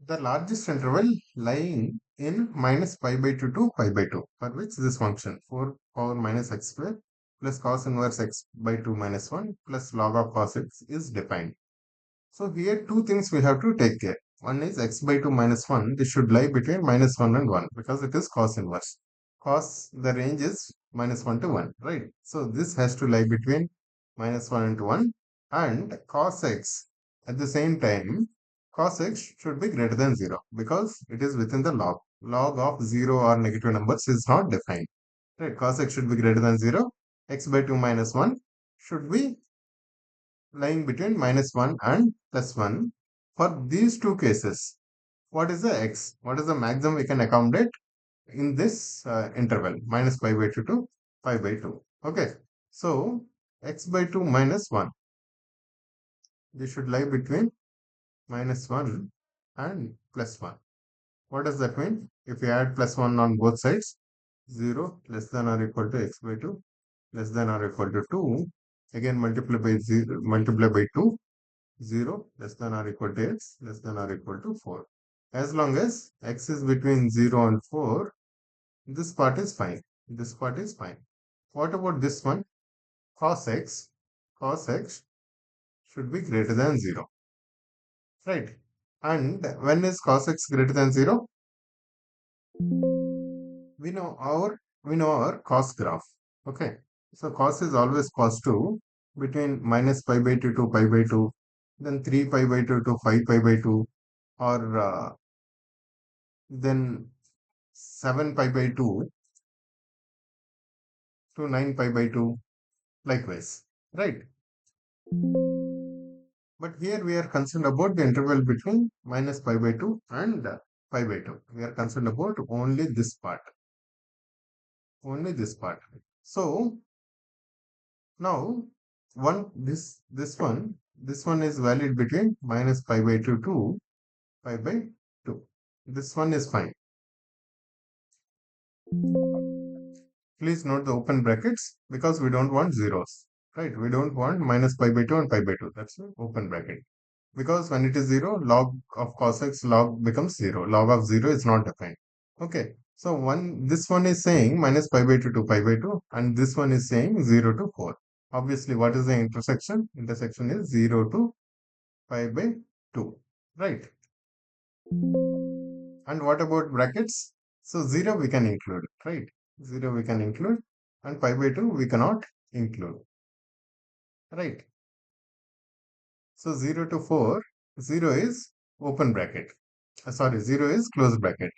the largest interval lying in minus pi by 2 to pi by 2, for which this function 4 power minus x square plus cos inverse x by 2 minus 1 plus log of cos x is defined. So here two things we have to take care. One is x by 2 minus 1. This should lie between minus 1 and 1 because it is cos inverse. Cos, the range is minus 1 to 1, right? So this has to lie between minus 1 and 1. And cos x at the same time, cos x should be greater than 0 because it is within the log. Log of 0 or negative numbers is not defined. Right? Cos x should be greater than 0. X by 2 minus 1 should be lying between minus 1 and plus 1. For these two cases, what is the x? What is the maximum we can accommodate in this interval? Minus pi by 2 to pi by 2. Okay. So, x by 2 minus 1. This should lie between minus 1 and plus 1. What does that mean? If we add plus 1 on both sides, 0 less than or equal to x by 2 less than or equal to 2. Again multiply by 0, multiply by 2. 0 less than or equal to x less than or equal to 4. As long as x is between 0 and 4, this part is fine. This part is fine. What about this one? Cos x. Cos x should be greater than 0. Right? And when is cos x greater than 0? We know our cos graph. Okay. So cos is always positive between minus pi by 2 to pi by 2, then 3 pi by 2 to 5 pi by 2, or then 7 pi by 2 to 9 pi by 2, likewise, right? But here we are concerned about the interval between minus pi by 2 and pi by 2. We are concerned about only this part. Only this part. So now this one is valid between minus pi by 2 to pi by 2. This one is fine. Please note the open brackets because we don't want zeros, right? We don't want minus pi by 2 and pi by 2. That's the open bracket. Because when it is 0, log of cos x log becomes 0. Log of 0 is not defined. Okay. So this one is saying minus pi by 2 to pi by 2 and this one is saying 0 to 4. Obviously, what is the intersection? Intersection is 0 to pi by 2, right? And what about brackets? So 0 we can include, right? 0 we can include and pi by 2 we cannot include, right? So 0 to 4, 0 is open bracket. Sorry, 0 is closed bracket.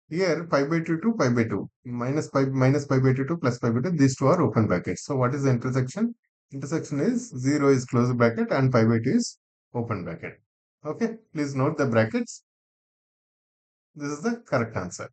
Here pi by 2 to pi by 2, minus pi by 2 to plus pi by 2, these two are open brackets. So what is the intersection? Intersection is 0 is closed bracket and pi by 2 is open bracket. Okay, please note the brackets. This is the correct answer.